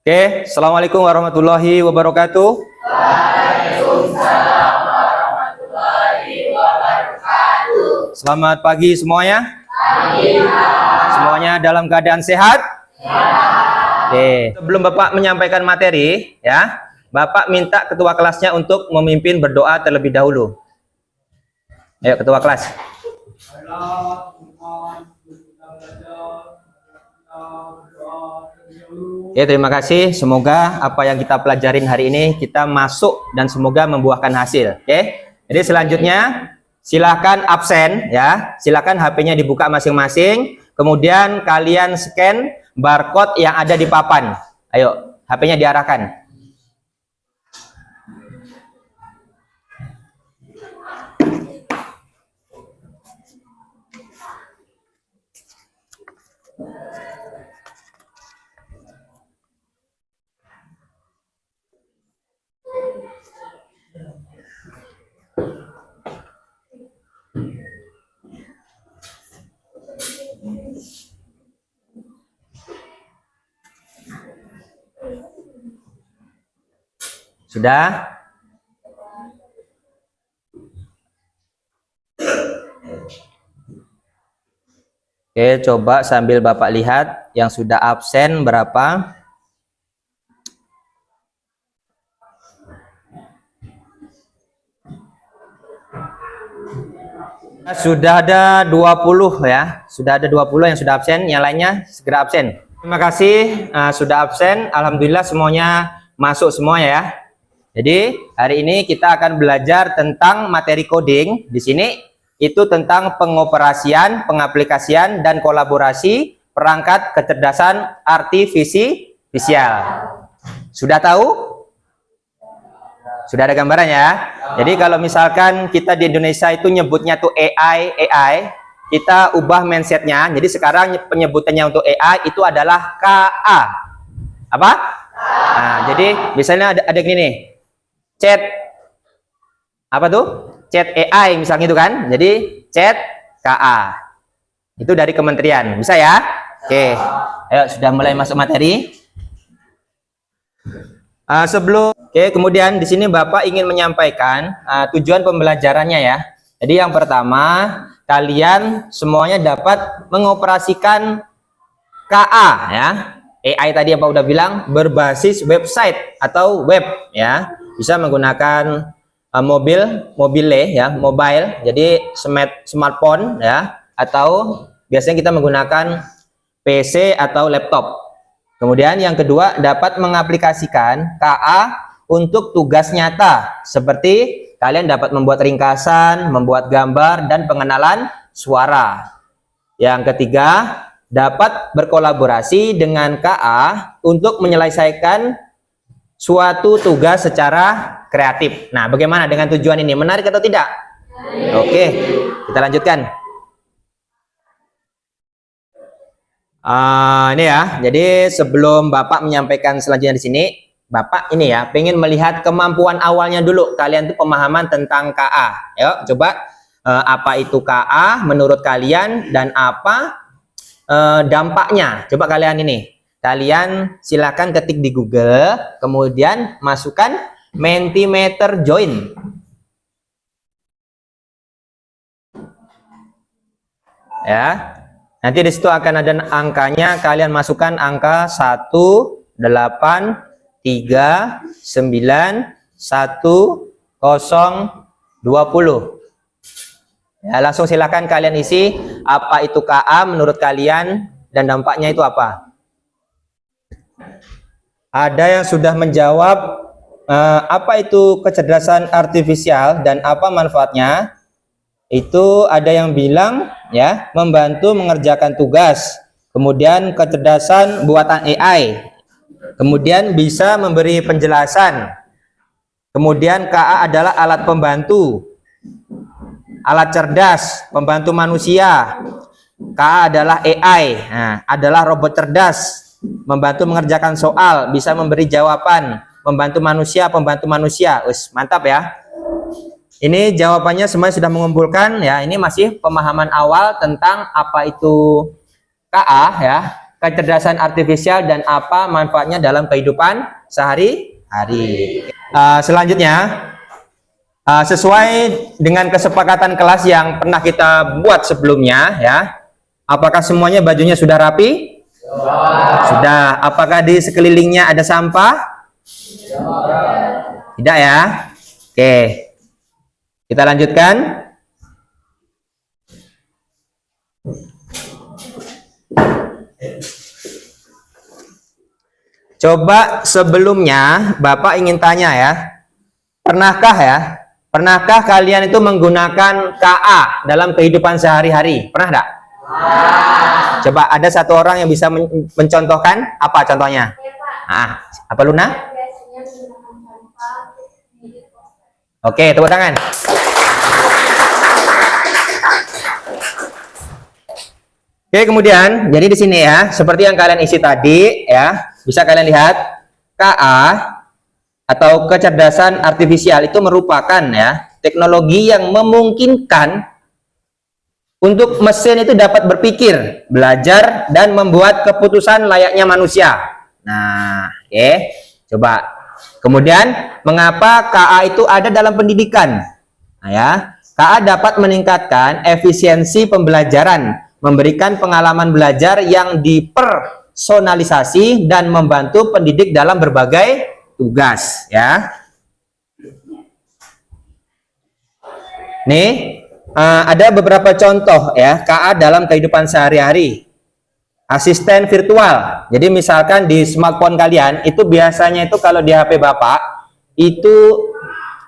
Oke, Assalamualaikum warahmatullahi wabarakatuh. Waalaikumsalam warahmatullahi wabarakatuh. Selamat pagi semuanya. Pagi, Pak. Semuanya dalam keadaan sehat? Sehat. Oke, sebelum Bapak menyampaikan materi, ya, Bapak minta ketua kelasnya untuk memimpin berdoa terlebih dahulu. Ayo, ketua kelas. Ya, terima kasih. Semoga apa yang kita pelajarin hari ini kita masuk dan semoga membuahkan hasil. Oke. Jadi selanjutnya silakan absen ya. Silakan HP-nya dibuka masing-masing. Kemudian kalian scan barcode yang ada di papan. Ayo, HP-nya diarahkan. Sudah? Oke, coba sambil Bapak lihat yang sudah absen berapa. Sudah ada 20 ya. Sudah ada 20 yang sudah absen, yang lainnya segera absen. Terima kasih sudah absen. Alhamdulillah semuanya masuk semua ya. Jadi hari ini kita akan belajar tentang materi coding. Di sini itu tentang pengoperasian, pengaplikasian dan kolaborasi perangkat kecerdasan artifisial. Sudah tahu? Sudah ada gambarannya ya? Jadi kalau misalkan kita di Indonesia itu nyebutnya tuh AI, kita ubah mindsetnya. Jadi sekarang penyebutannya untuk AI itu adalah KA. Apa? Nah, jadi misalnya ada gini nih. Chat apa tuh? Chat AI misalnya itu kan. Jadi chat KA. Itu dari kementerian. Bisa ya? Oke. Ayo sudah mulai masuk materi. Kemudian di sini Bapak ingin menyampaikan tujuan pembelajarannya ya. Jadi yang pertama, kalian semuanya dapat mengoperasikan KA ya. AI tadi apa udah bilang berbasis website atau web ya. Bisa menggunakan mobile, jadi smartphone ya, atau biasanya kita menggunakan PC atau laptop. Kemudian yang kedua, dapat mengaplikasikan KA untuk tugas nyata, seperti kalian dapat membuat ringkasan, membuat gambar, dan pengenalan suara. Yang ketiga, dapat berkolaborasi dengan KA untuk menyelesaikan suatu tugas secara kreatif. Nah, bagaimana dengan tujuan ini? Menarik atau tidak? Oke, kita lanjutkan. Ini ya. Jadi sebelum Bapak menyampaikan selanjutnya di sini, Bapak ini ya, pengen melihat kemampuan awalnya dulu. Kalian tuh pemahaman tentang KA. Yuk, coba apa itu KA menurut kalian dan apa dampaknya? Coba kalian ini. Kalian silakan ketik di Google, kemudian masukkan Mentimeter Join. Ya. Nanti di situ akan ada angkanya, kalian masukkan angka 1, 8, 3, 9, 1, 0, 20. Ya, langsung silakan kalian isi apa itu KA menurut kalian dan dampaknya itu apa. Ada yang sudah menjawab apa itu kecerdasan artifisial dan apa manfaatnya. Itu ada yang bilang ya, membantu mengerjakan tugas, kemudian kecerdasan buatan AI, kemudian bisa memberi penjelasan, kemudian KA adalah alat pembantu, alat cerdas pembantu manusia. KA adalah AI, adalah robot cerdas, membantu mengerjakan soal, bisa memberi jawaban, membantu manusia, pembantu manusia. Mantap ya. Ini jawabannya semuanya sudah mengumpulkan ya. Ini masih pemahaman awal tentang apa itu KA ya. kecerdasan artifisial dan apa manfaatnya dalam kehidupan sehari-hari. Selanjutnya, sesuai dengan kesepakatan kelas yang pernah kita buat sebelumnya, ya. Apakah semuanya bajunya sudah rapi? Sudah. Apakah di sekelilingnya ada sampah? Tidak ya? Oke. Kita lanjutkan. Coba sebelumnya Bapak ingin tanya ya. Pernahkah kalian itu menggunakan KA dalam kehidupan sehari-hari? Pernah enggak? Coba ada satu orang yang bisa mencontohkan, apa contohnya? Apa Luna? Oke, tepuk tangan. Oke, kemudian jadi di sini ya, seperti yang kalian isi tadi ya, bisa kalian lihat KA atau kecerdasan artifisial itu merupakan ya teknologi yang memungkinkan untuk mesin itu dapat berpikir, belajar, dan membuat keputusan layaknya manusia. Nah, oke. Coba. Kemudian, mengapa KA itu ada dalam pendidikan? Nah, ya. KA dapat meningkatkan efisiensi pembelajaran, memberikan pengalaman belajar yang dipersonalisasi, dan membantu pendidik dalam berbagai tugas. Ya. Nih. Ada beberapa contoh ya KA dalam kehidupan sehari-hari. Asisten virtual. Jadi misalkan di smartphone kalian itu biasanya itu kalau di HP Bapak itu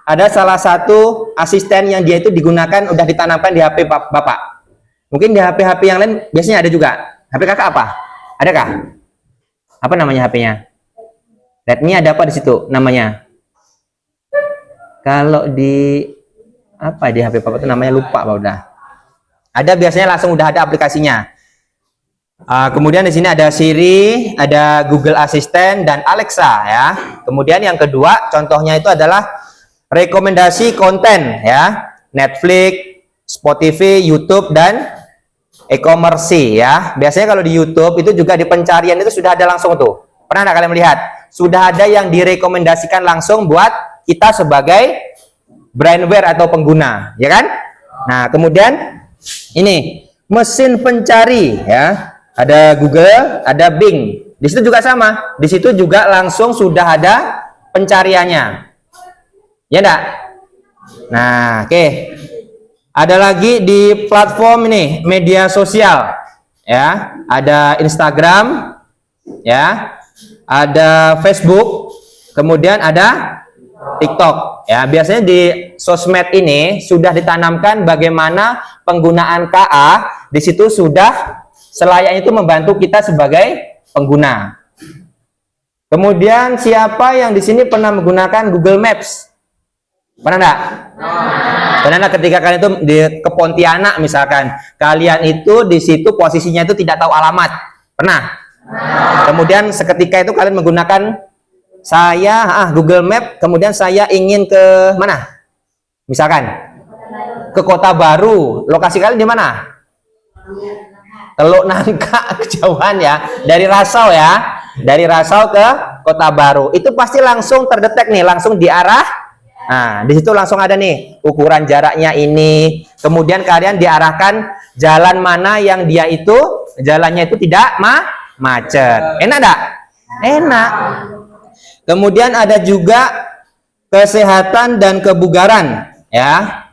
ada salah satu asisten yang dia itu digunakan udah ditanamkan di HP Bapak. Mungkin di HP-HP yang lain biasanya ada juga. HP Kakak apa? Adakah? Apa namanya HP-nya? Redmi ada apa di situ namanya? Kalau di apa di HP Bapak itu namanya lupa Pak udah. Ada biasanya langsung udah ada aplikasinya. Kemudian di sini ada Siri, ada Google Assistant dan Alexa ya. Kemudian yang kedua contohnya itu adalah rekomendasi konten ya. Netflix, Spotify, YouTube dan e-commerce ya. Biasanya kalau di YouTube itu juga di pencarian itu sudah ada langsung tuh. Pernah nggak kalian melihat? Sudah ada yang direkomendasikan langsung buat kita sebagai brandware atau pengguna, ya kan? Nah, kemudian ini mesin pencari ya. Ada Google, ada Bing. Di situ juga sama. Di situ juga langsung sudah ada pencariannya. Ya enggak? Nah, oke. Ada lagi di platform ini, media sosial. Ya, ada Instagram, ya. Ada Facebook, kemudian ada TikTok. Ya, biasanya di sosmed ini sudah ditanamkan bagaimana penggunaan KA. Di situ sudah selayaknya itu membantu kita sebagai pengguna. Kemudian siapa yang di sini pernah menggunakan Google Maps? Pernah enggak? Pernah enggak ketika kalian itu di ke Pontianak misalkan, kalian itu di situ posisinya itu tidak tahu alamat. Pernah? Kemudian seketika itu kalian menggunakan Google Map, kemudian saya ingin ke mana? Misalkan ke Kota Baru. Lokasi kalian di mana? Teluk Nangka, kejauhan ya. Dari Rasau ya. Dari Rasau ke Kota Baru. Itu pasti langsung terdetek nih, langsung diarah. Nah, di situ langsung ada nih ukuran jaraknya ini. Kemudian kalian diarahkan jalan mana yang dia itu jalannya itu tidak macet. Enak enggak? Enak. Kemudian ada juga kesehatan dan kebugaran, ya.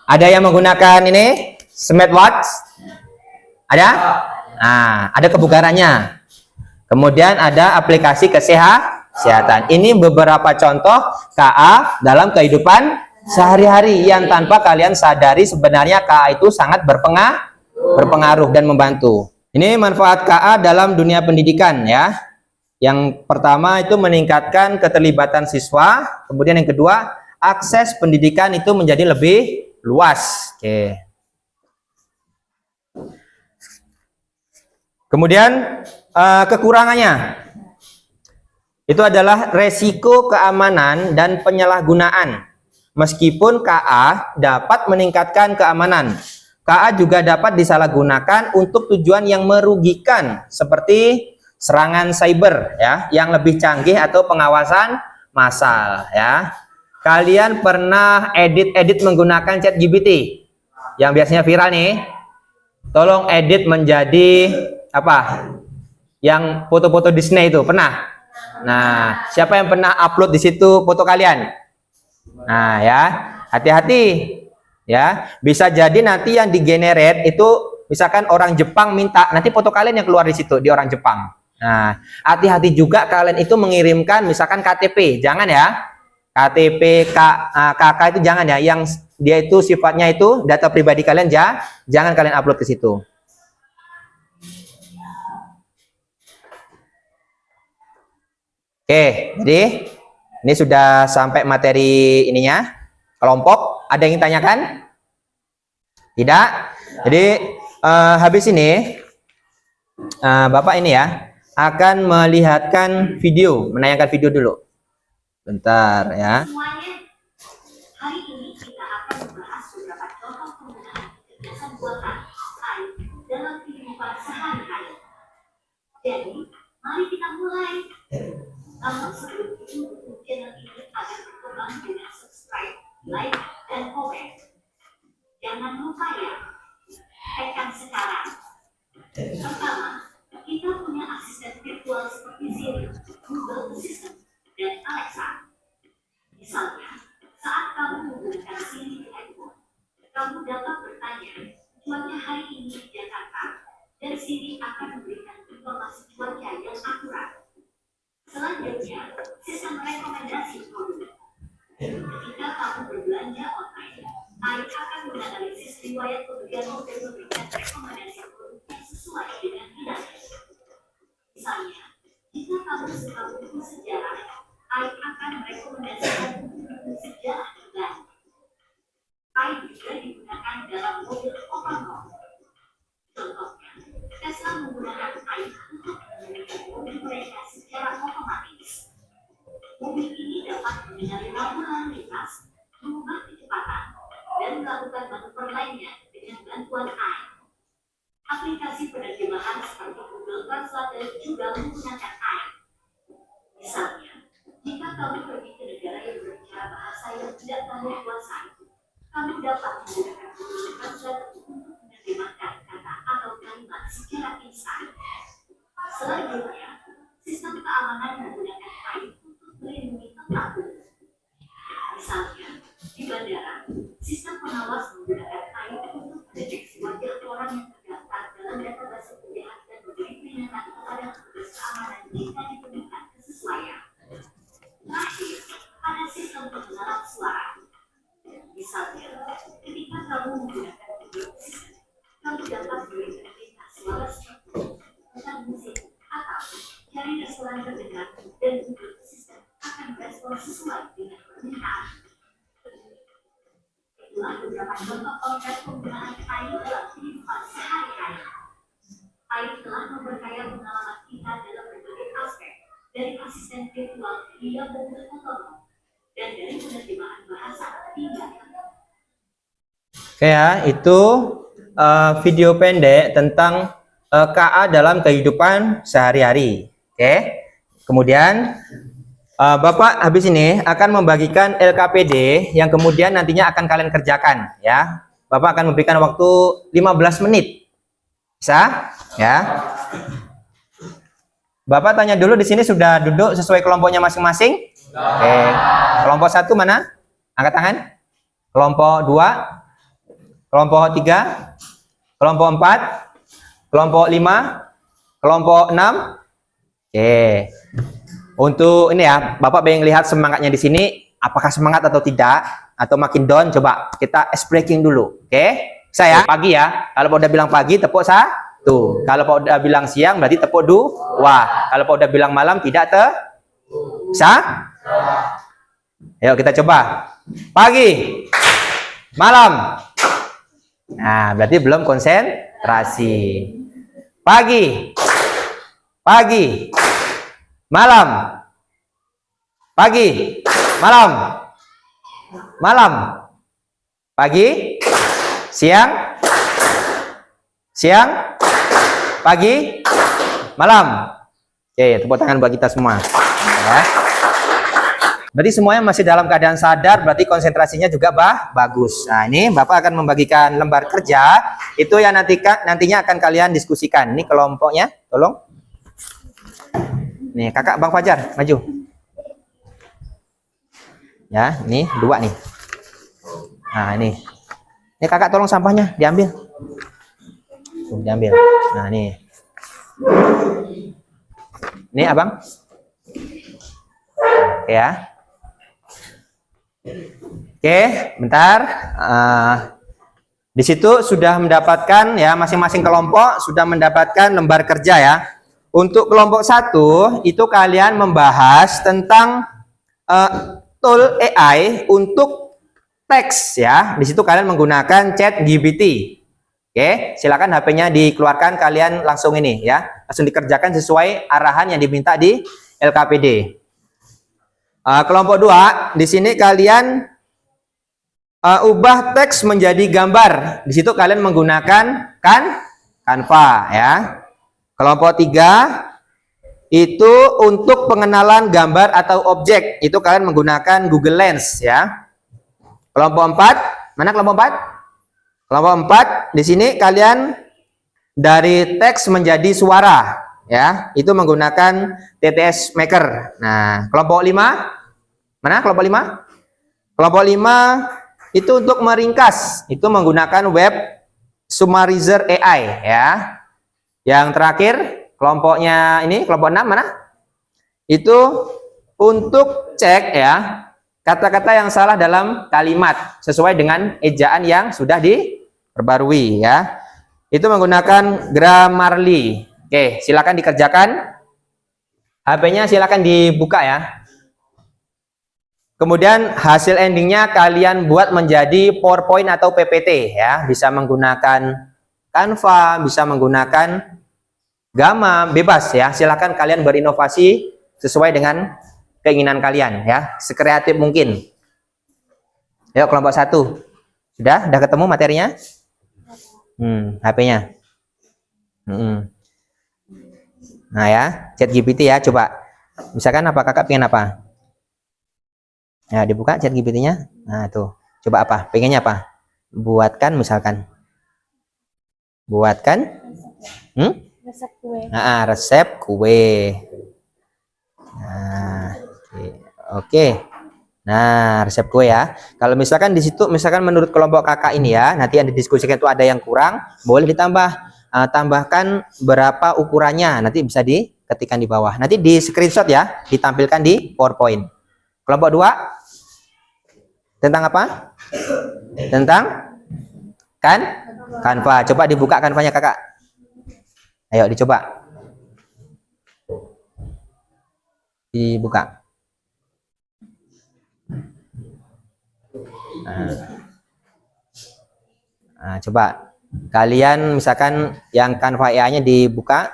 Ada yang menggunakan ini smartwatch, ada? Nah, ada kebugarannya. Kemudian ada aplikasi kesehatan. Ini beberapa contoh KA dalam kehidupan sehari-hari yang tanpa kalian sadari sebenarnya KA itu sangat berpengaruh dan membantu. Ini manfaat KA dalam dunia pendidikan, ya. Yang pertama itu meningkatkan keterlibatan siswa, kemudian yang kedua akses pendidikan itu menjadi lebih luas. Oke. Kemudian kekurangannya itu adalah resiko keamanan dan penyalahgunaan. Meskipun KA dapat meningkatkan keamanan, KA juga dapat disalahgunakan untuk tujuan yang merugikan seperti serangan cyber ya, yang lebih canggih atau pengawasan massal ya. Kalian pernah edit menggunakan ChatGPT yang biasanya viral nih? Tolong edit menjadi apa? Yang foto-foto Disney itu pernah? Nah, siapa yang pernah upload di situ foto kalian? Nah, ya, hati-hati ya. Bisa jadi nanti yang digenerate itu misalkan orang Jepang minta nanti foto kalian yang keluar di situ di orang Jepang. Nah, hati-hati juga kalian itu mengirimkan misalkan KTP, jangan ya. KTP, KK itu jangan ya, yang dia itu sifatnya itu data pribadi kalian jangan kalian upload ke situ. Oke, jadi ini sudah sampai materi ininya. Kelompok, ada yang ingin tanyakan? Tidak? Jadi habis ini Bapak ini ya akan melihatkan video, menayangkan video dulu. Bentar ya. Semuanya, hari ini kita akan membahas beberapa contoh penggunaan kecerdasan buatan AI dalam kehidupan sehari-hari. Jadi, mari kita mulai. Namun sebelum itu, untuk channel ini agar berkembang dengan subscribe, like, dan komen. Jangan lupa ya, tekan sekarang. Pertama, kita punya asisten virtual seperti Siri, Google Assistant, dan Alexa. Misalnya, saat kamu menggunakan Siri di iPhone, kamu dapat bertanya, cuaca hari ini di Jakarta, dan Siri akan memberikan informasi cuaca yang akurat. Selanjutnya, sistem rekomendasi produk. Ketika kamu berbelanja online, AI akan menganalisis riwayat pembelianmu dan memberikan rekomendasi produk yang sesuai dengan minatmu. Misalnya, jika kamu suka buku sejarah, AI akan merekomendasikan buku sejarah terbaru. AI juga digunakan dalam mobil otonom. Contohnya, Tesla menggunakan AI untuk mengendalikan mobil mereka secara otomatis. Mobil ini dapat mengenali lampu lalu lintas, mengubah kecepatan, dan melakukan manuver lainnya dengan bantuan AI. Aplikasi penerjemahan seperti Google Translate juga menggunakan AI. Misalnya, jika kamu pergi ke negara yang berbicara bahasa yang tidak kamu kuasai, kamu dapat menggunakan Google Translate untuk menerjemahkan kata atau kalimat secara instan. Selanjutnya, sistem keamanan menggunakan AI untuk melindungi pelaku. Misalnya, di bandara, sistem pengawas menggunakan AI untuk mendeteksi wajah orang yang terdaftar dalam database penjahat dan memberi peringatan kepada petugas keamanan jika ditemukan kesesuaian. Terakhir, ada sistem pengenalan suara. Misalnya, ketika kamu menggunakan Google Assistant, kamu dapat memberikan perintah suara seperti putar musik atau cari restoran terdekat, dan Google Assistant akan merespon sesuai dengan permintaan. Itulah beberapa contoh konkret penggunaan AI dalam kehidupan sehari-hari. AI telah memperkaya pengalaman kita dalam berbagai aspek, dari asisten virtual hingga mobil otonom, dan dari penerjemahan bahasa hingga Oke ya, itu video pendek tentang KA dalam kehidupan sehari-hari. Oke. Kemudian Bapak habis ini akan membagikan LKPD yang kemudian nantinya akan kalian kerjakan ya. Bapak akan memberikan waktu 15 menit. Bisa? Ya. Bapak tanya dulu di sini sudah duduk sesuai kelompoknya masing-masing? Oke. Kelompok 1 mana? Angkat tangan. Kelompok 2, kelompok 3, kelompok 4, kelompok 5, kelompok 6. Oke. Untuk ini ya, Bapak pengen lihat semangatnya di sini, apakah semangat atau tidak, atau makin down, coba kita ice breaking dulu. Oke. Saya pagi ya. Kalau udah bilang pagi, tepuk 1. Kalau Pak udah bilang siang, berarti tepuk 2. Kalau Pak udah bilang malam, tidak bisa? Ayo kita coba. Pagi, malam. Nah, berarti belum konsentrasi. Pagi, malam, pagi, malam, malam, pagi, siang, siang, pagi, malam. Oke, tepuk tangan buat kita semua. Ya. Berarti semuanya masih dalam keadaan sadar, berarti konsentrasinya juga bagus. Nah, ini Bapak akan membagikan lembar kerja, itu yang nantinya akan kalian diskusikan. Ini kelompoknya, tolong. Nih, kakak Bang Fajar, maju. Ya, ini 2 nih. Nah, ini. Ini kakak tolong sampahnya diambil. Tuh, diambil. Nah, ini. Ini abang. Oke ya. Oke, bentar. Di situ sudah mendapatkan ya, masing-masing kelompok sudah mendapatkan lembar kerja ya. Untuk kelompok 1 itu kalian membahas tentang tool AI untuk teks ya. Di situ kalian menggunakan ChatGPT. Oke, silakan HP-nya dikeluarkan, kalian langsung ini ya, langsung dikerjakan sesuai arahan yang diminta di LKPD. Kelompok 2, di sini kalian ubah teks menjadi gambar. Di situ kalian menggunakan Canva ya. Kelompok 3 itu untuk pengenalan gambar atau objek, itu kalian menggunakan Google Lens ya. Kelompok 4, mana kelompok 4? Kelompok 4 di sini kalian dari teks menjadi suara ya, itu menggunakan TTS Maker. Nah, kelompok 5, mana kelompok 5? Kelompok 5 itu untuk meringkas, itu menggunakan Web Summarizer AI ya. Yang terakhir kelompoknya ini, kelompok 6 mana? Itu untuk cek ya kata-kata yang salah dalam kalimat sesuai dengan ejaan yang sudah diperbarui ya. Itu menggunakan Grammarly. Oke, silakan dikerjakan. HP-nya silakan dibuka ya. Kemudian hasil endingnya kalian buat menjadi PowerPoint atau PPT ya. Bisa menggunakan Canva, bisa menggunakan Gamma, bebas ya. Silakan kalian berinovasi sesuai dengan keinginan kalian ya, sekreatif mungkin. Yuk kelompok 1. Sudah ketemu materinya? HP-nya. Nah ya, ChatGPT ya, coba. Misalkan apa kakak pengen apa? Ya, dibuka ChatGPT-nya. Nah, tuh. Coba apa? Pengennya apa? Buatkan misalkan. Buatkan resep kue. Nah, resep kue. Nah, oke. Nah, resep kue ya. Kalau misalkan di situ, misalkan menurut kelompok kakak ini ya, nanti yang didiskusikan itu ada yang kurang, boleh ditambah. Tambahkan berapa ukurannya, nanti bisa diketikkan di bawah. Nanti di screenshot ya, ditampilkan di PowerPoint. Kelompok 2 tentang apa? Tentang Canva. Coba dibuka Canva-nya kakak. Ayo dicoba. Dibuka. Nah, coba kalian misalkan yang Canva AI-nya dibuka.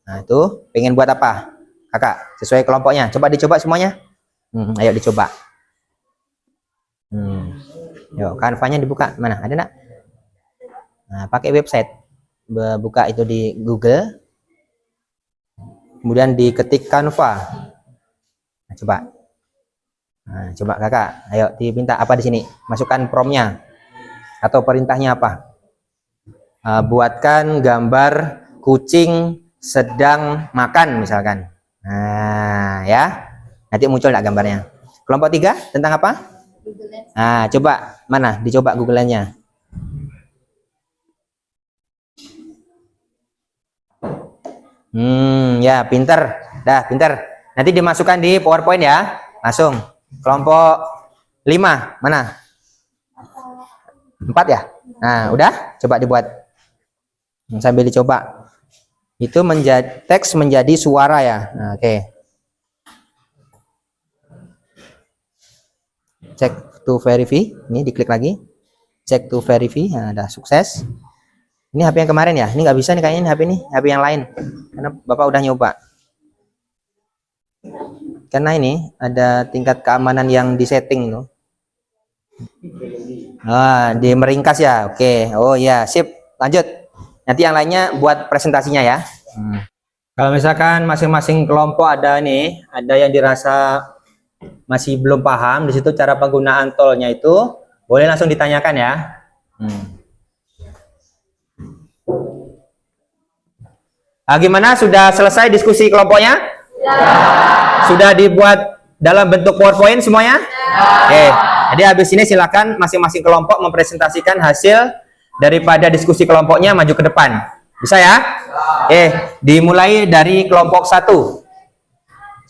Nah, itu pengen buat apa? Kakak, sesuai kelompoknya. Coba dicoba semuanya. Ayo dicoba. Yuk, Canva-nya dibuka. Mana? Ada enggak? Nah, pakai website. Buka itu di Google. Kemudian diketik Canva. Nah, coba. Nah, coba kakak. Ayo diminta apa di sini? Masukkan prompt-nya. Atau perintahnya apa? Buatkan gambar kucing sedang makan misalkan. Nah, ya. Nanti muncul enggak gambarnya? Kelompok 3 tentang apa? Nah, coba mana? Dicoba Google-nya. Ya, pinter. Dah, pinter. Nanti dimasukkan di PowerPoint ya. Langsung. Kelompok 5, mana? 4 ya? Nah, udah? Coba dibuat. Sambil dicoba. Itu menjadi teks menjadi suara ya. Nah, oke. Check to verify. Ini diklik lagi. Check to verify. Nah, ada sukses. Ini HP yang kemarin ya. Ini nggak bisa nih kayaknya ini HP ini. HP yang lain. Karena Bapak udah nyoba. Karena ini ada tingkat keamanan yang disetting loh. Di meringkas ya. Oke. Oh ya, sip. Lanjut. Nanti yang lainnya buat presentasinya ya. Kalau misalkan masing-masing kelompok ada nih, ada yang dirasa masih belum paham di situ cara penggunaan tolnya itu, boleh langsung ditanyakan ya. Gimana? Sudah selesai diskusi kelompoknya? Ya. Sudah dibuat dalam bentuk PowerPoint semuanya? Ya. Oke. Jadi habis ini silakan masing-masing kelompok mempresentasikan hasil daripada diskusi kelompoknya maju ke depan. Bisa ya? Dimulai dari kelompok 1.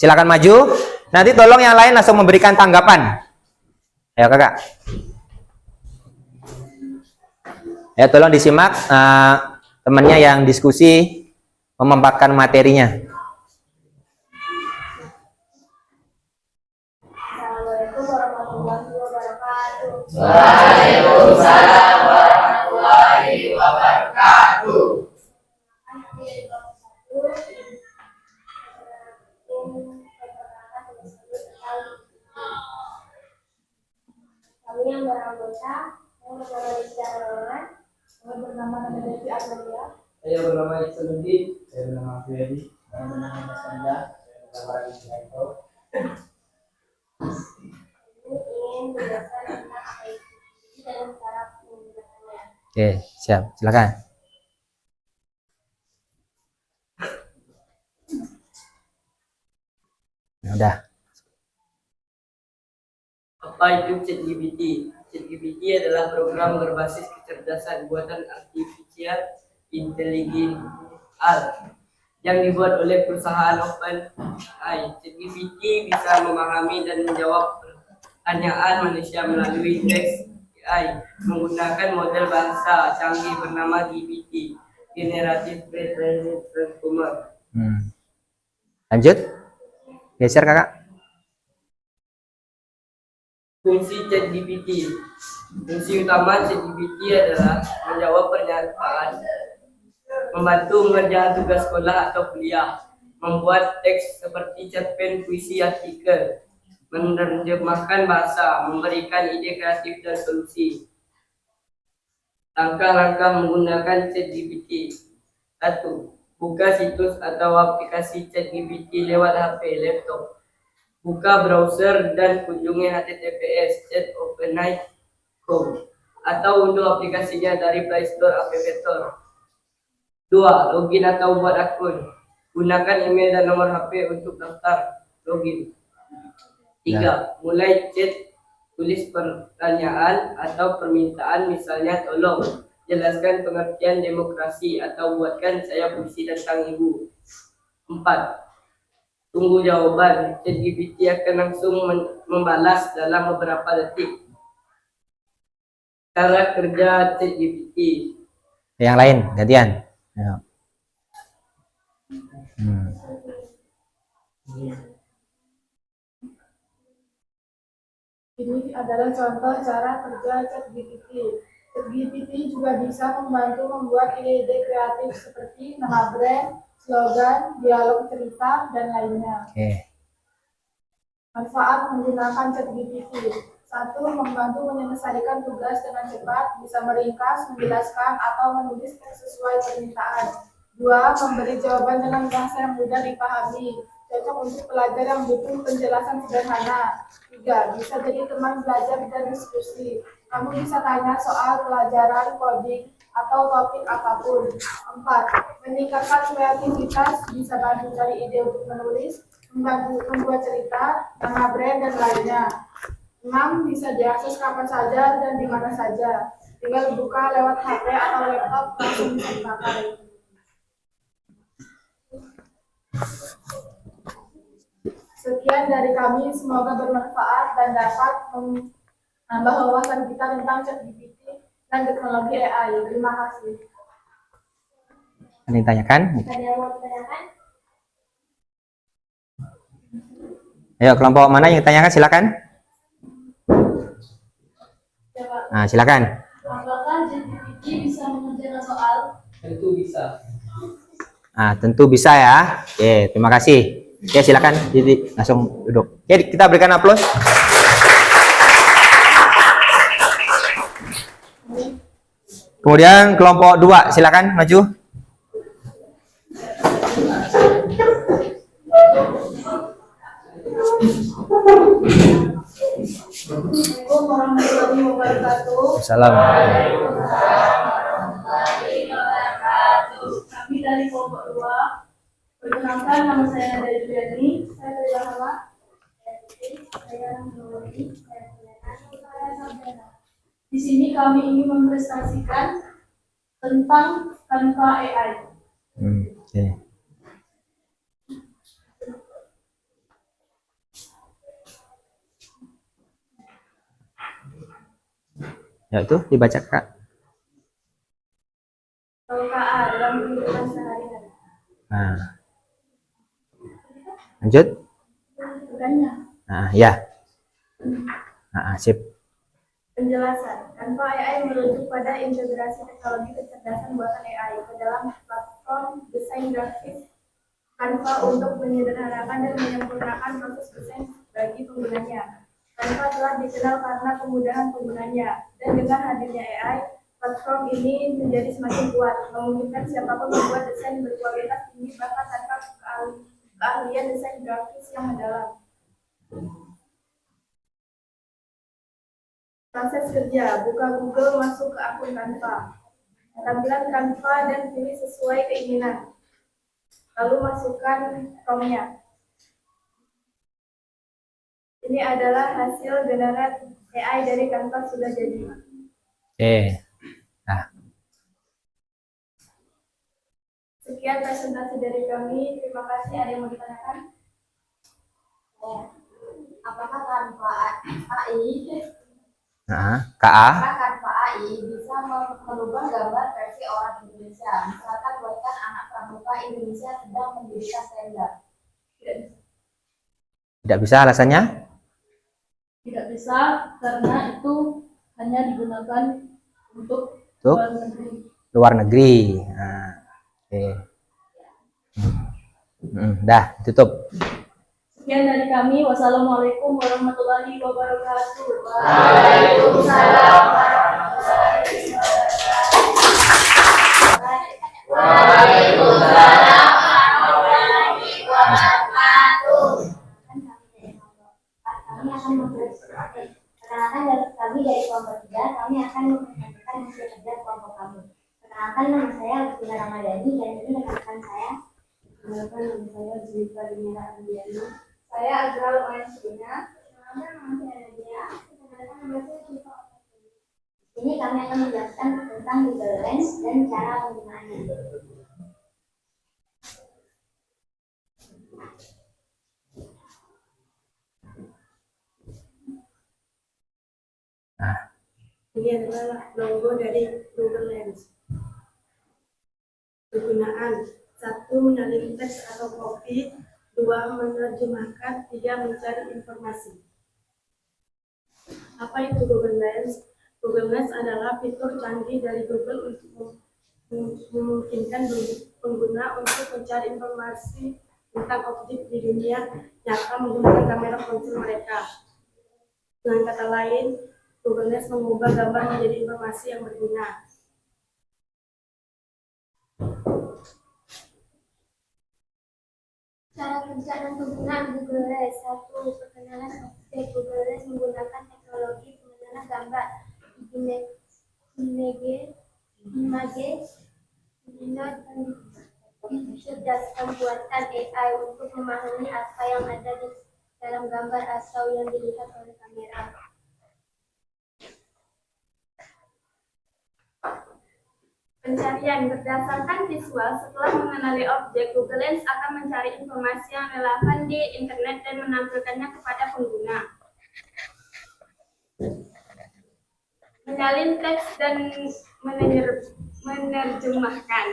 Silakan maju. Nanti tolong yang lain langsung memberikan tanggapan. Ayo kakak. Ya tolong disimak temannya yang diskusi memaparkan materinya. Assalamualaikum warahmatullahi wabarakatuh. Waalaikumsalam warahmatullahi wabarakatuh. Kami yang beranggota yang bernama Rizky Roman, yang bernama Nanda Devi Armelia. Saya bernama Iksanuddin. Saya bernama Fiyadi. Saya bernama Masanda. Saya bernama Rizky. Ini ingin menjelaskan tentang apa itu dan cara penggunaannya. Oke, siap. Silakan. Udah. Apa itu ChatGPT? ChatGPT adalah program berbasis kecerdasan buatan artificial intelligence yang dibuat oleh perusahaan OpenAI. ChatGPT bisa memahami dan menjawab pertanyaan manusia melalui teks AI menggunakan model bahasa canggih bernama GPT, Generative Pre-trained Transformer. Lanjut. Geser kakak. Fungsi ChatGPT. Fungsi utama ChatGPT adalah menjawab pernyataan, membantu mengerjakan tugas sekolah atau kuliah, membuat teks seperti cerpen, puisi, artikel, menerjemahkan bahasa, memberikan ide kreatif dan solusi. Langkah-langkah menggunakan ChatGPT. 1. Buka situs atau aplikasi ChatGPT lewat HP, laptop. Buka browser dan kunjungi https://chat.openai.com atau unduh aplikasinya dari Play Store App Store. 2. Login atau buat akun. Gunakan email dan nomor HP untuk daftar login. 3. Mulai chat, tulis pertanyaan atau permintaan, misalnya tolong jelaskan pengertian demokrasi atau buatkan saya puisi tentang ibu. 4. Tunggu jawaban. ChatGPT akan langsung membalas dalam beberapa detik. Cara kerja ChatGPT. Yang lain gantian. Ya. Ini adalah contoh cara kerja ChatGPT. ChatGPT juga bisa membantu membuat ide-ide kreatif seperti nama brand, slogan, dialog cerita, dan lainnya. Manfaat menggunakan ChatGPT. 1. Membantu menyelesaikan tugas dengan cepat, bisa meringkas, menjelaskan, atau menulis teks sesuai permintaan. 2. Memberi jawaban dengan bahasa yang mudah dipahami, cocok untuk pelajar yang butuh penjelasan sederhana. 3. Bisa jadi teman belajar dan diskusi. Kamu bisa tanya soal pelajaran, coding, atau topik apapun. 4. Meningkatkan kreativitas, bisa bantu cari ide untuk menulis, membuat cerita, nama brand, dan lainnya. 6. Bisa diakses kapan saja dan di mana saja. Tinggal buka lewat HP atau laptop, langsung bisa dipakai. Sekian dari kami, semoga bermanfaat dan dapat menambah wawasan kita tentang ChatGPT dan teknologi AI. Terima kasih. Ada yang tanyakan? Ada yang mau ditanyakan? Ayo, kelompok mana yang ditanyakan? Silakan. Nah, silakan. Apakah ChatGPT bisa mengerjakan soal? Tentu bisa. Nah, tentu bisa ya. Oke, terima kasih. Oke, silakan. Jadi langsung duduk. Oke, kita berikan aplaus. Kemudian kelompok 2, silakan maju. Assalamualaikum warahmatullahi wabarakatuh. Assalamualaikum. Kami dari kelompok 2. Perkenalkan, nama saya Nada Juliani. Saya dari Bahawa. Di sini kami ingin mempresentasikan tentang Canva AI. Oke. Ya itu dibaca Kak. LKA dalam kehidupan sehari-hari. Nah. Lanjut. Bukannya. Nah, ya. Nah, sip. Penjelasan. Canva AI merujuk pada integrasi teknologi kecerdasan buatan AI ke dalam platform desain grafis Canva untuk menyederhanakan dan menyempurnakan proses desain bagi penggunanya. Canva telah dikenal karena kemudahan penggunanya, dan dengan hadirnya AI, platform ini menjadi semakin kuat, memungkinkan siapapun membuat desain berkualitas tinggi bahkan tanpa keahlian desain grafis yang mendalam. Proses kerja, buka Google, masuk ke akun Canva. Tampilan Canva dan pilih sesuai keinginan. Lalu masukkan prompt-nya. Ini adalah hasil generat AI dari Canva sudah jadi. Oke. Nah, Sekian presentasi dari kami. Terima kasih. Ada yang mau ditanyakan? Apakah Canva AI nah, KA. bisa merubah gambar versi orang Indonesia? Misalkan buatkan anak pramuka Indonesia sedang mendirikan tenda. Tidak bisa alasannya? Tidak bisa karena itu hanya digunakan untuk Tuh, luar negeri. luar negeri. Nah, oke. Dah, tutup. Sekian dari kami. Wassalamualaikum warahmatullahi wabarakatuh. Waalaikumsalam warahmatullahi wabarakatuh. Waalaikumsalam warahmatullahi wabarakatuh. Kami akan perkenalkan kami dari kelompok 3, kami akan mempresentasikan hasil kerja kelompok kami. Perkenalkan, nama saya Agustina Ramadhani dan ini rekan saya. Perkenalkan, nama saya Zulfa Dimira Ardiana. Saya Azral Mansuna. Perkenalkan, nama saya Nadia. Perkenalkan, nama saya Zulfa. Ini kami akan menjelaskan tentang Google Lens dan cara penggunaannya. Ini adalah logo dari Google Lens. Kegunaan: 1. Menyalin teks atau copy. 2. Menerjemahkan. 3. Mencari informasi. Apa itu Google Lens? Google Lens adalah fitur canggih dari Google untuk memungkinkan pengguna untuk mencari informasi tentang objek di dunia nyata menggunakan kamera ponsel mereka. Dengan kata lain, Google Lens mengubah gambar menjadi informasi yang berguna. Cara kerja dan penggunaan Google Lens. 1. Perkenalan objek. Google Lens menggunakan teknologi pengenalan gambar dan dicerdaskan buatan AI untuk memahami apa yang ada di dalam gambar atau yang dilihat oleh kamera. Pencarian berdasarkan visual. Setelah mengenali objek, Google Lens akan mencari informasi yang relevan di internet dan menampilkannya kepada pengguna. Menyalin teks dan menerjemahkan.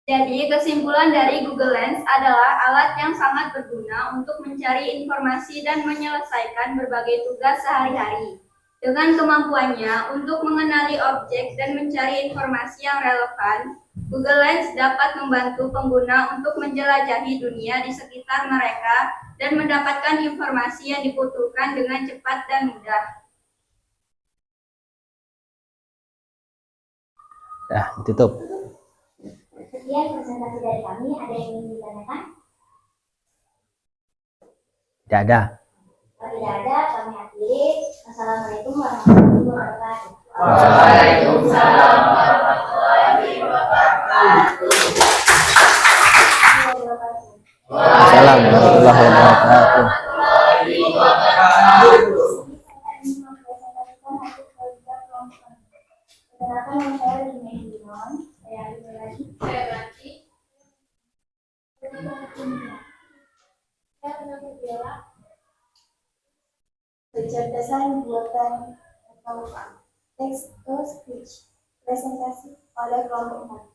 Jadi, kesimpulan dari Google Lens adalah alat yang sangat berguna untuk mencari informasi dan menyelesaikan berbagai tugas sehari-hari. Dengan kemampuannya untuk mengenali objek dan mencari informasi yang relevan, Google Lens dapat membantu pengguna untuk menjelajahi dunia di sekitar mereka dan mendapatkan informasi yang dibutuhkan dengan cepat dan mudah. Dah, tutup. Sekian presentasi dari kami. Ada yang ingin ditanyakan? Tidak ada. Kalau tidak ada, kami akhiri. Assalamualaikum warahmatullahi wabarakatuh. Waalaikumsalam warahmatullahi wabarakatuh. Perkenalkan, nama saya Regina Indimon. Saya Alina lagi. Saya Ranti. Saya menurut Bella. Kecerdasan buatan atau text to speech. Presentasi oleh kelompok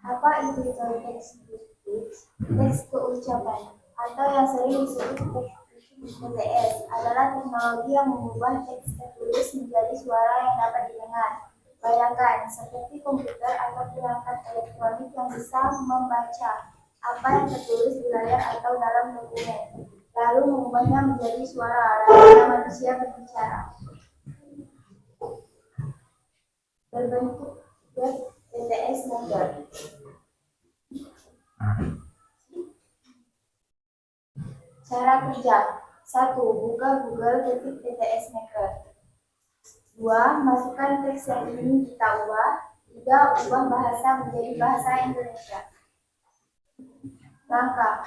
4. Apa itu text to speech? Teks ke ucapan atau yang sering disebut teks TTS adalah teknologi yang mengubah teks tertulis menjadi suara yang dapat didengar. Bayangkan, seperti komputer atau perangkat elektronik yang bisa membaca apa yang tertulis di layar atau dalam dokumen, lalu mengubahnya menjadi suara layaknya manusia berbicara. Berbentuk web TTS method. Cara kerja: 1. Buka Google, ketik TTS Maker. 2. Masukkan teks yang ingin kita ubah. 3. Ubah bahasa menjadi bahasa Indonesia. Langkah: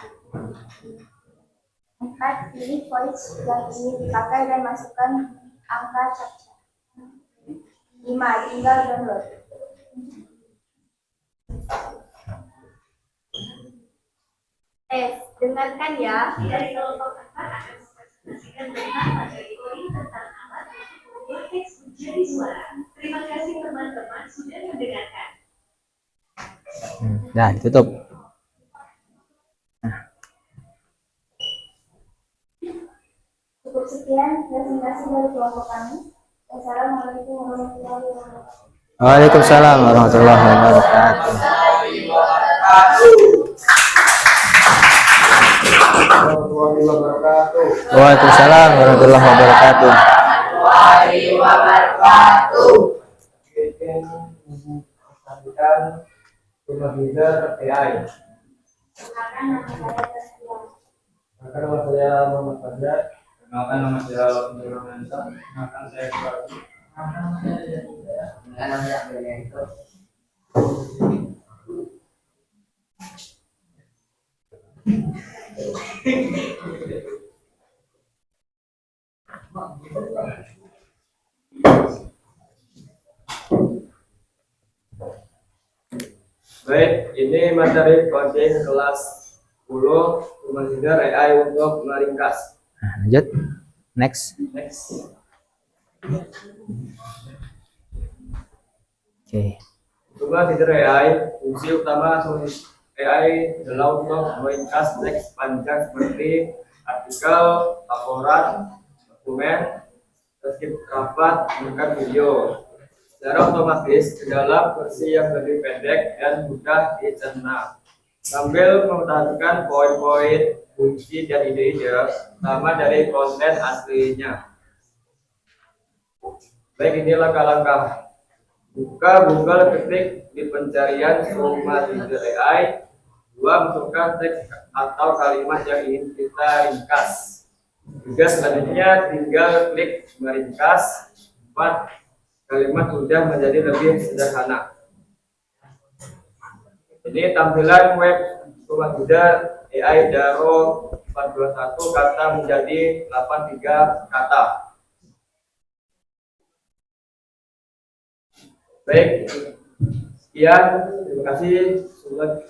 4. Pilih voice yang ingin dipakai dan masukkan angka captcha. 5. Tinggal download. Dengarkan ya. Dari kelompok 4 akan mempresentasikan beberapa teori tentang apa itu membuat teks menjadi suara. Terima kasih teman-teman sudah mendengarkan. Dah, ditutup. Cukup sekian presentasi dari kelompok kami. Wassalamualaikum warahmatullahi wabarakatuh. Waalaikumsalam warahmatullahi wabarakatuh. Waalaikumsalam warahmatullahi wabarakatuh. Rumah leader AI. Perkenalkan, nama saya Tersia. Nama saya Muhammad Fajar. Kenalkan, nama saya Abdul Mansa. Kenalkan, saya Suwardi. Nama saya Abdul. Baik, ini materi coding kelas 10 Rumah leader AI untuk meringkas. Nah, lanjut. Next. Next. Oke. Rumah leader AI, fungsi utama AI adalah untuk meringkas teks panjang seperti artikel, laporan, dokumen, transkrip rapat, bahkan video. Secara otomatis ke dalam versi yang lebih pendek dan mudah dicerna, sambil memperhatikan poin-poin kunci dan ide-ide utama dari konten aslinya. Baik, ini langkah-langkah. Buka Google, ketik di pencarian Rumah Leader AI. 2. Masukkan teks atau kalimat yang ingin kita ringkas. 3. Selanjutnya tinggal klik meringkas. 4. Kalimat sudah menjadi lebih sederhana. Ini tampilan web Rumah Leader AI Daro 421 kata menjadi 83 kata. Baik, sekian, terima kasih.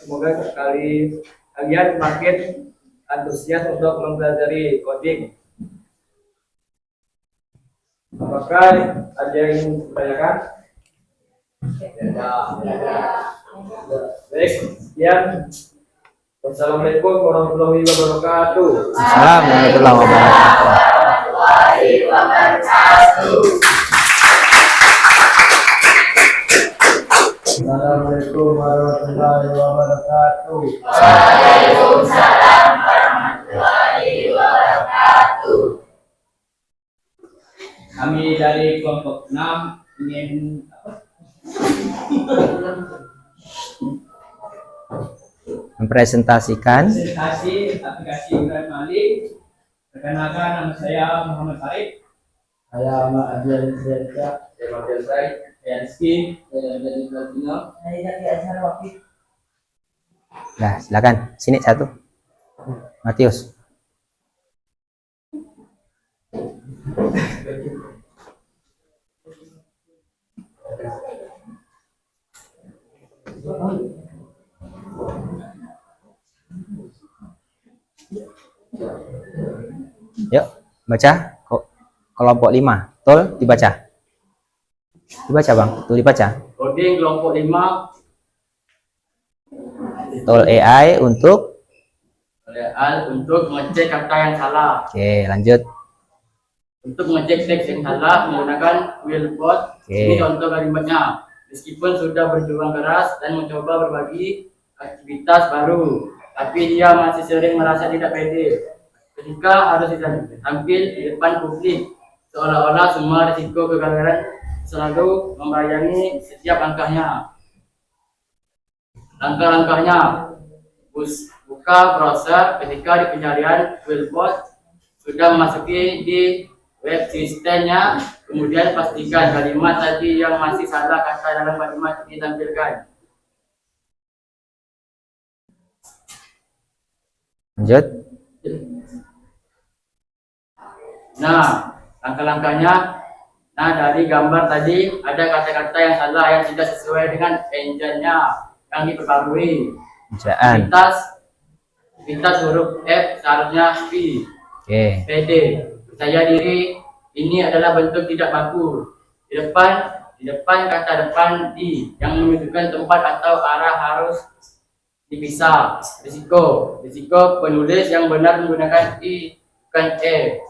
Semoga kalian semakin antusias untuk mempelajari coding. Apakah ada yang ingin ditanyakan? Baik, sekian. Wassalamualaikum warahmatullahi wabarakatuh. Assalamualaikum warahmatullahi wabarakatuh. Assalamualaikum warahmatullahi wabarakatuh. Kami dari kelompok 6 ingin Mempresentasikan presentasi aplikasi Ibrahim Malik. Perkenalkan, nama saya Muhammad Farid. Saya Ahmad Adil Zerka. Saya Abdul Said. Saya Rizky. Saya dari Platina. Nah, silakan. Sini satu. Matius. Yuk, baca. Kelompok 5. Tol dibaca. Dibaca, Bang. Tuh dibaca. Coding kelompok 5 Tol AI untuk. untuk mengecek kata yang salah. Oke, lanjut. Untuk mengecek teks yang salah menggunakan Wheelbot. Oke. Ini contoh kalimatnya. Meskipun sudah berjuang keras dan mencoba berbagi aktivitas baru, tapi dia masih sering merasa tidak pede ketika harus tampil di depan publik, seolah-olah semua risiko kegagalan selalu membayangi setiap langkahnya. Langkah-langkahnya: buka browser ketika di pencarian Wheelbot sudah memasuki di web sistemnya, kemudian pastikan kalimat tadi yang masih salah kata dalam kalimat ini ditampilkan. Lanjut. Nah, langkah-langkahnya, nah dari gambar tadi ada kata-kata yang salah yang tidak sesuai dengan engine-nya yang diperbarui. Bacaan. Pintas huruf F seharusnya V. Oke. PD. Percaya diri, ini adalah bentuk tidak baku. Di depan kata depan di yang menunjukkan tempat atau arah harus dipisah. Risiko penulis yang benar menggunakan I bukan E.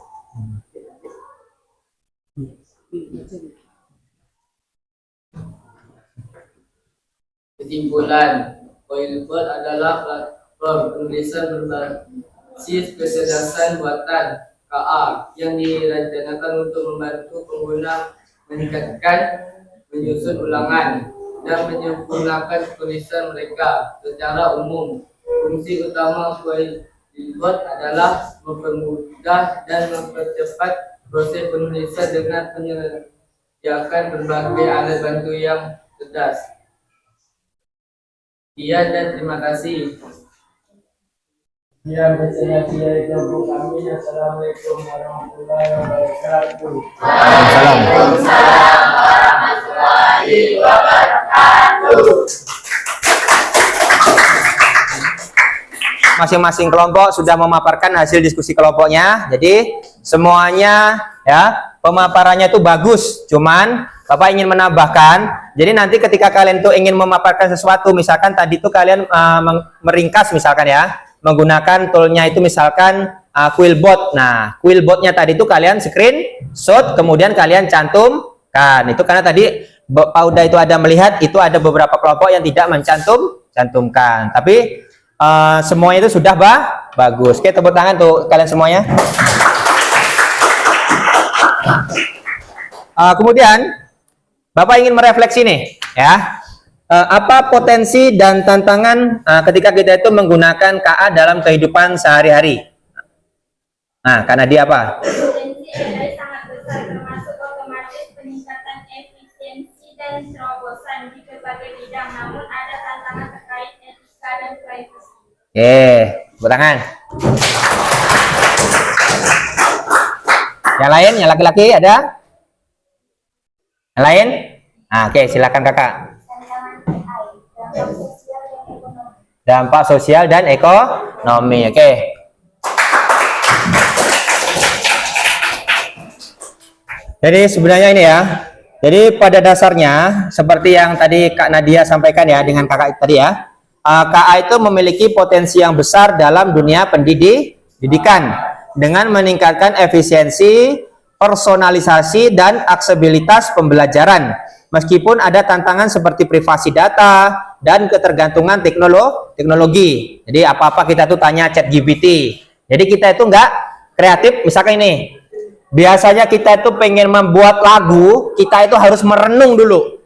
Kesimpulan, Wheelbot adalah platform penulisan berbasis kecerdasan buatan KA yang dirancangkan untuk membantu pengguna meningkatkan, menyusun ulangan, dan menyempurnakan tulisan mereka secara umum. Fungsi utama Wheelbot adalah mempermudah dan mempercepat proses penulisan dengan menyediakan berbagai alat bantu yang cerdas. Sekian dan terima kasih. Ya, bersama saya kelompok kami. Assalamualaikum warahmatullahi wabarakatuh. Waalaikumsalam. Masing-masing kelompok sudah memaparkan hasil diskusi kelompoknya. Jadi semuanya ya pemaparannya itu bagus. Cuman Bapak ingin menambahkan. Jadi nanti ketika kalian tuh ingin memaparkan sesuatu, misalkan tadi tuh kalian meringkas misalkan ya, menggunakan toolnya itu misalkan Quillbot. Nah, Quillbotnya tadi itu kalian screenshot, kemudian kalian cantumkan. Itu karena tadi Pak Uda itu ada melihat itu ada beberapa kelompok yang tidak cantumkan. Tapi semuanya itu sudah bagus. Oke, tepuk tangan tuh kalian semuanya. Kemudian Bapak ingin merefleksi nih, ya. Apa potensi dan tantangan ketika kita itu menggunakan KA dalam kehidupan sehari-hari? Nah, karena dia apa? Potensi AI sangat besar, termasuk otomatis peningkatan efisiensi dan terobosan di berbagai bidang. Namun ada tantangan terkait etika dan privasi. Oke, tepuk tangan. Yang lain, yang laki-laki ada? Yang lain? Nah, oke, silakan kakak. Dampak sosial dan ekonomi. Oke. Jadi sebenarnya ini ya. Jadi pada dasarnya seperti yang tadi Kak Nadia sampaikan ya dengan kakak tadi ya. KA itu memiliki potensi yang besar dalam dunia pendidikan dengan meningkatkan efisiensi, personalisasi dan aksesibilitas pembelajaran. Meskipun ada tantangan seperti privasi data dan ketergantungan teknologi. Jadi apa-apa kita tuh tanya ChatGPT. Jadi kita itu enggak kreatif. Misalkan ini, biasanya kita itu pengen membuat lagu, kita itu harus merenung dulu.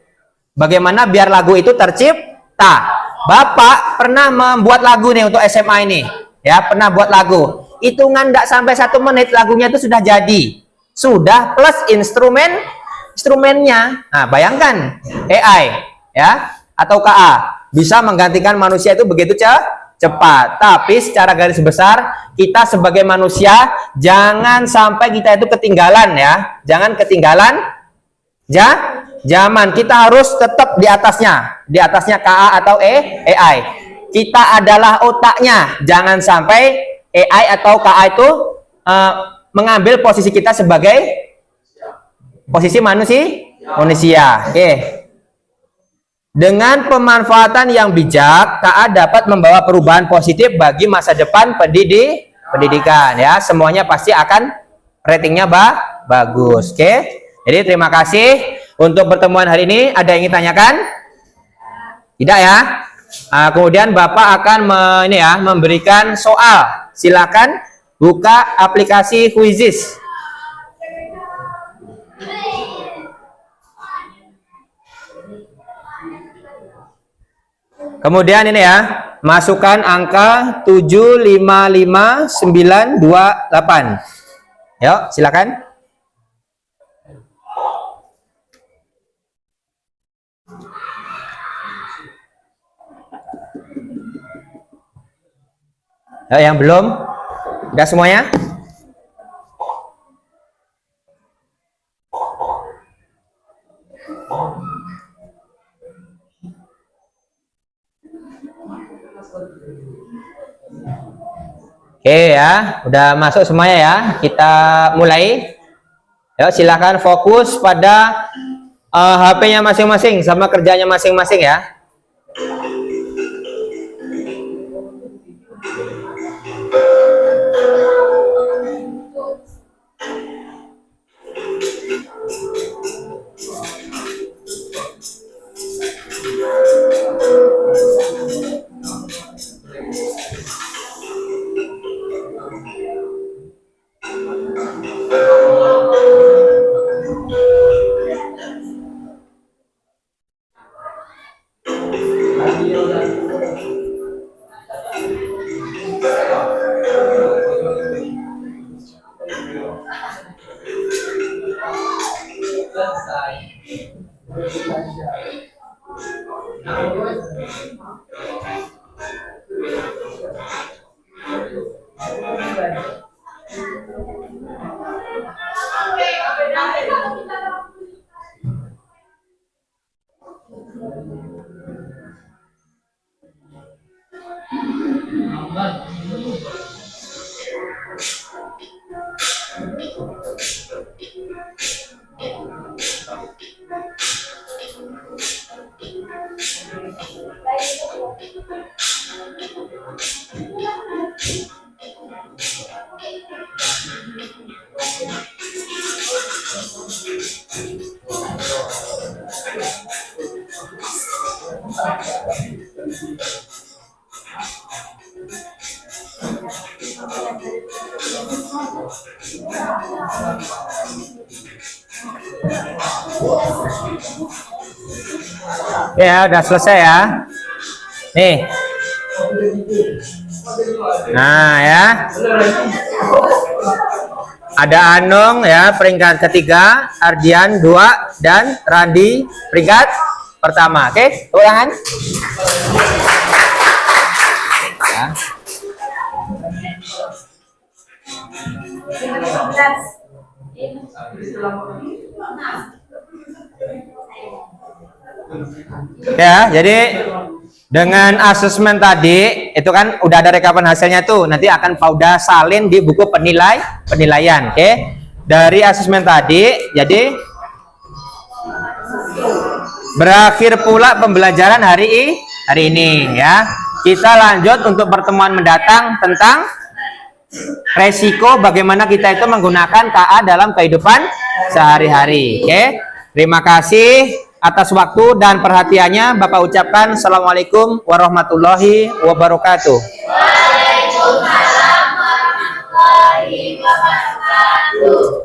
Bagaimana biar lagu itu tercipta. Bapak pernah membuat lagu nih untuk SMA ini, ya pernah buat lagu. Hitungan enggak sampai 1 menit lagunya itu sudah jadi, sudah plus instrumennya. Nah bayangkan AI ya atau KA bisa menggantikan manusia itu begitu cepat. Tapi secara garis besar kita sebagai manusia jangan sampai kita itu ketinggalan ya, jangan ketinggalan zaman. Kita harus tetap di atasnya KA atau AI. Kita adalah otaknya, jangan sampai AI atau KA itu mengambil posisi kita sebagai posisi manusia. Oke. Dengan pemanfaatan yang bijak, KA dapat membawa perubahan positif bagi masa depan pendidikan ya. Semuanya pasti akan ratingnya bagus. Oke. Jadi terima kasih untuk pertemuan hari ini. Ada yang ingin tanyakan? Tidak ya? Kemudian Bapak akan memberikan soal. Silakan buka aplikasi Quizizz. Kemudian ini ya, masukkan angka 755928. Yuk, silakan. Yang belum? Udah semuanya? Oke ya, udah masuk semuanya ya. Kita mulai. Yuk, silakan fokus pada HP-nya masing-masing sama kerjanya masing-masing ya. Ya, udah selesai ya. Nih. Nah, ya. Ada Anung ya, peringkat ketiga, Ardian 2, dan Randi peringkat pertama. Oke, tepuk tangan. Ya. Ya, jadi dengan asesmen tadi itu kan udah ada rekapan hasilnya tuh, nanti akan Fauda salin di buku penilaian. Oke. Dari asesmen tadi, jadi berakhir pula pembelajaran hari ini ya. Kita lanjut untuk pertemuan mendatang tentang resiko bagaimana kita itu menggunakan KA dalam kehidupan sehari-hari. Oke, terima kasih atas waktu dan perhatiannya. Bapak ucapkan Assalamualaikum warahmatullahi wabarakatuh. Waalaikumsalam warahmatullahi wabarakatuh.